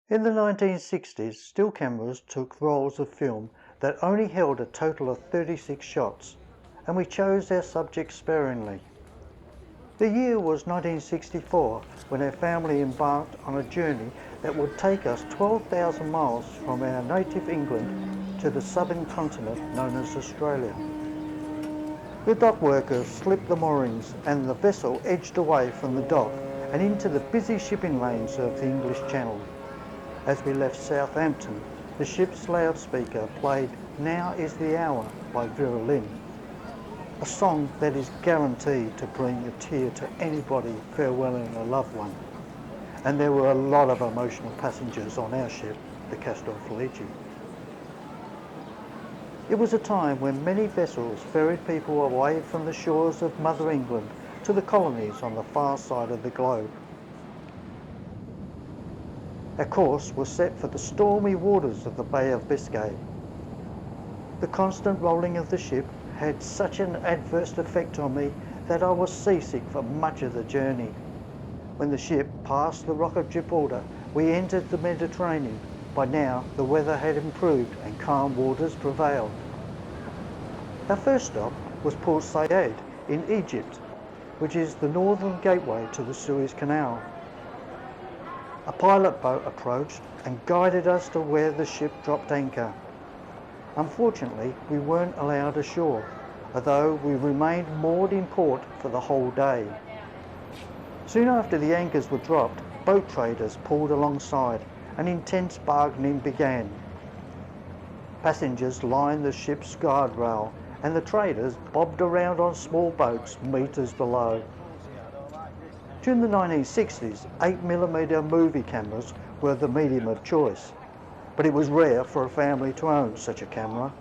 In the 1960s, still cameras took rolls of film that only held a total of 36 shots, and we chose our subjects sparingly. The year was 1964 when our family embarked on a journey that would take us 12,000 miles from our native England to the southern continent known as Australia. The dock workers slipped the moorings and the vessel edged away from the dock and into the busy shipping lanes of the English Channel. As we left Southampton, the ship's loudspeaker played "Now is the Hour" by Vera Lynn, a song that is guaranteed to bring a tear to anybody farewelling a loved one. And there were a lot of emotional passengers on our ship, the Castel Felice. It was a time when many vessels ferried people away from the shores of Mother England to the colonies on the far side of the globe. Our course was set for the stormy waters of the Bay of Biscay. The constant rolling of the ship had such an adverse effect on me that I was seasick for much of the journey. When the ship passed the Rock of Gibraltar, we entered the Mediterranean. By now, the weather had improved and calm waters prevailed. Our first stop was Port Said in Egypt, which is the northern gateway to the Suez Canal. A pilot boat approached and guided us to where the ship dropped anchor. Unfortunately, we weren't allowed ashore, although we remained moored in port for the whole day. Soon after the anchors were dropped, boat traders pulled alongside and intense bargaining began. Passengers lined the ship's guardrail and the traders bobbed around on small boats meters below. During the 1960s, 8mm movie cameras were the medium of choice, but it was rare for a family to own such a camera.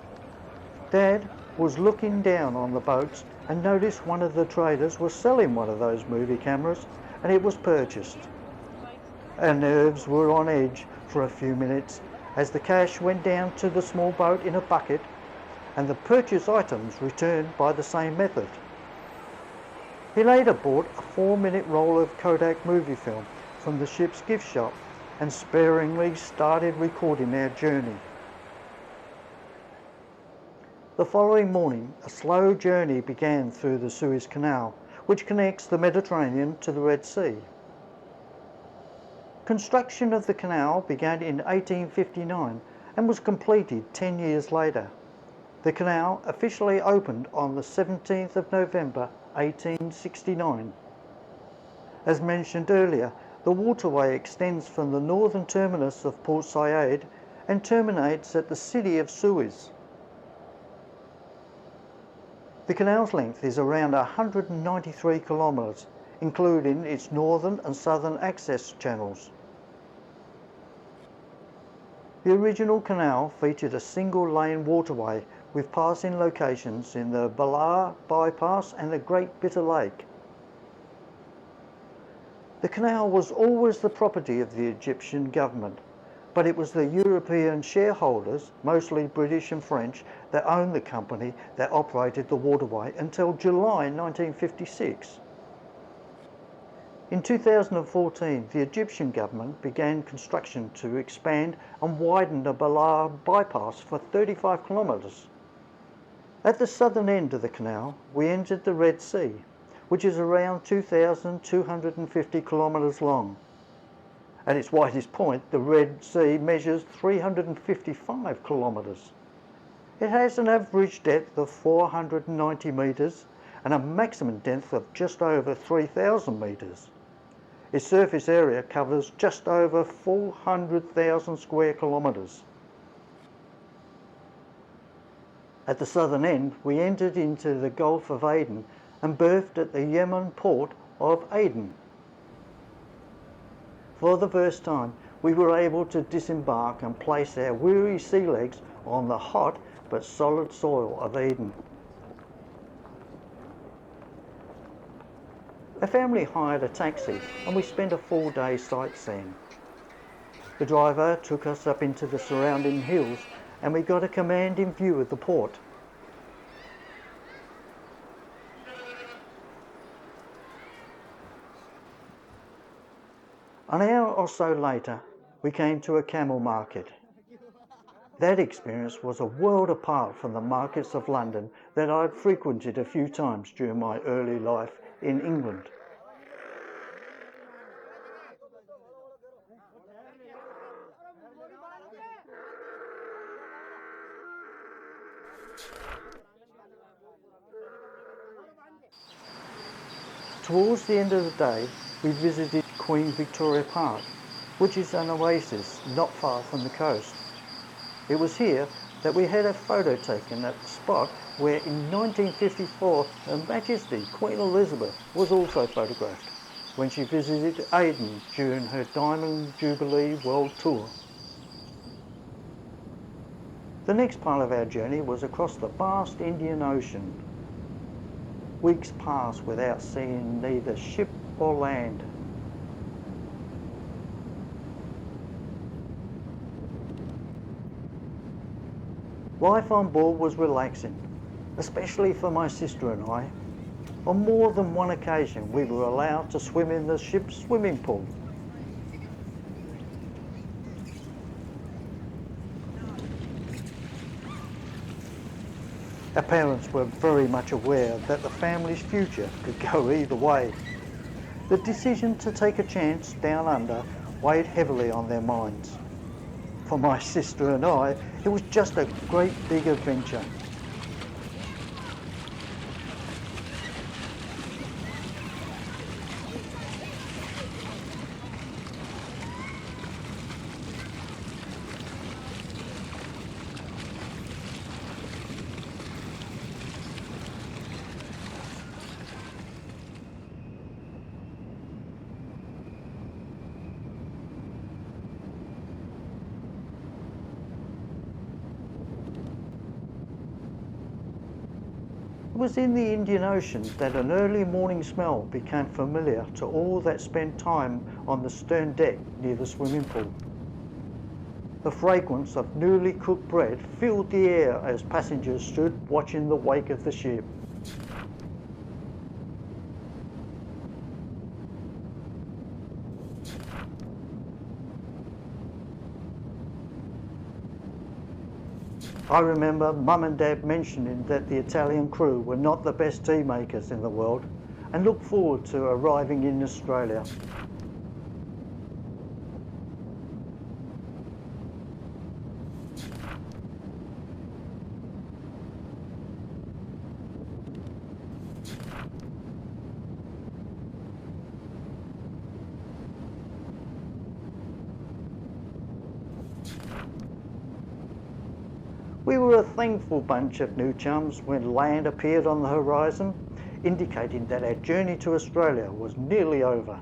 Dad was looking down on the boats and noticed one of the traders was selling one of those movie cameras, and it was purchased. Our nerves were on edge for a few minutes as the cash went down to the small boat in a bucket and the purchased items returned by the same method. He later bought a 4-minute roll of Kodak movie film from the ship's gift shop and sparingly started recording our journey. The following morning, a slow journey began through the Suez Canal, which connects the Mediterranean to the Red Sea. Construction of the canal began in 1859 and was completed 10 years later. The canal officially opened on the 17th of November 1869. As mentioned earlier, the waterway extends from the northern terminus of Port Said and terminates at the city of SUEZ. The canal's length is around 193 kilometres, including its northern and southern access channels. The original canal featured a single-lane waterway with passing locations in the Balar Bypass and the Great Bitter Lake. The canal was always the property of the Egyptian government, but it was the European shareholders, mostly British and French, that owned the company that operated the waterway until July 1956. In 2014, the Egyptian government began construction to expand and widen the Balar Bypass for 35 kilometres. At the southern end of the canal, we entered the Red Sea, which is around 2,250 kilometres long. At its widest point, the Red Sea measures 355 kilometres. It has an average depth of 490 metres and a maximum depth of just over 3,000 metres. Its surface area covers just over 400,000 square kilometres. At the southern end, we entered into the Gulf of Aden and berthed at the Yemen port of Aden. For the first time, we were able to disembark and place our weary sea legs on the hot but solid soil of Aden. Our family hired a taxi and we spent a full day sightseeing. The driver took us up into the surrounding hills and we got a commanding view of the port. An hour or so later, we came to a camel market. That experience was a world apart from the markets of London that I'd frequented a few times during my early life in England. Towards the end of the day, we visited Queen Victoria Park, which is an oasis not far from the coast. It was here that we had a photo taken at the spot where in 1954 Her Majesty Queen Elizabeth was also photographed when she visited Aden during her Diamond Jubilee World Tour. The next part of our journey was across the vast Indian Ocean. Weeks passed without seeing neither ship or land. Life on board was relaxing, especially for my sister and I. On more than one occasion we were allowed to swim in the ship's swimming pool. Our parents were very much aware that the family's future could go either way. The decision to take a chance down under weighed heavily on their minds. For my sister and I, it was just a great big adventure. It was in the Indian Ocean that an early morning smell became familiar to all that spent time on the stern deck near the swimming pool. The fragrance of newly cooked bread filled the air as passengers stood watching the wake of the ship. I remember Mum and Dad mentioning that the Italian crew were not the best tea makers in the world and looked forward to arriving in Australia. We were a thankful bunch of new chums when land appeared on the horizon, indicating that our journey to Australia was nearly over.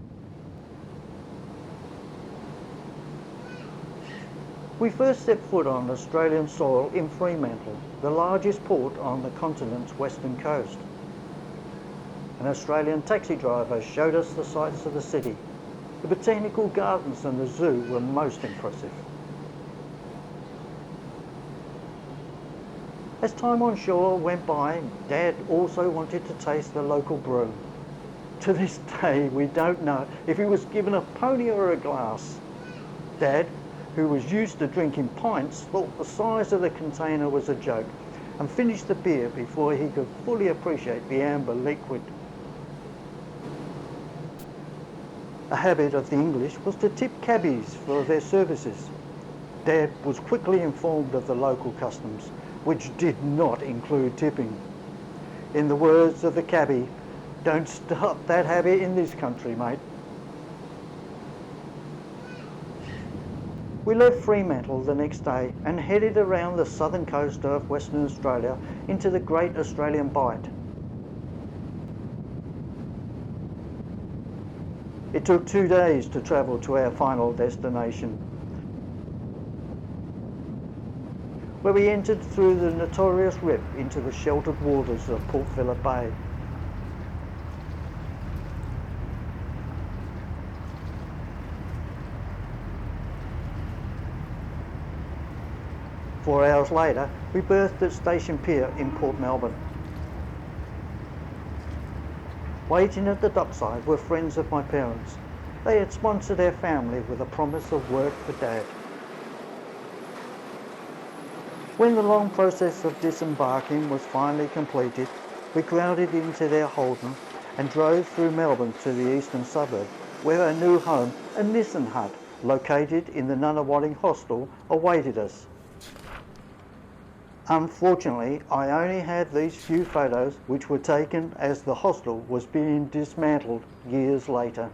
We first set foot on Australian soil in Fremantle, the largest port on the continent's western coast. An Australian taxi driver showed us the sights of the city. The botanical gardens and the zoo were most impressive. As time on shore went by, Dad also wanted to taste the local brew. To this day, we don't know if he was given a pony or a glass. Dad, who was used to drinking pints, thought the size of the container was a joke and finished the beer before he could fully appreciate the amber liquid. A habit of the English was to tip cabbies for their services. Dad was quickly informed of the local customs, which did not include tipping. In the words of the cabbie, "Don't start that habit in this country, mate." We left Fremantle the next day and headed around the southern coast of Western Australia into the Great Australian Bight. It took 2 days to travel to our final destination, where we entered through the notorious rip into the sheltered waters of Port Phillip Bay. Four hours later, we berthed at Station Pier in Port Melbourne. Waiting at the dockside were friends of my parents, They had sponsored our family with a promise of work for Dad. When the long process of disembarking was finally completed, we crowded into their Holden and drove through Melbourne to the eastern suburb, where our new home, a Nissan hut, located in the NUNAWADING hostel, awaited us. Unfortunately, I only had these few photos, which were taken as the hostel was being dismantled years later.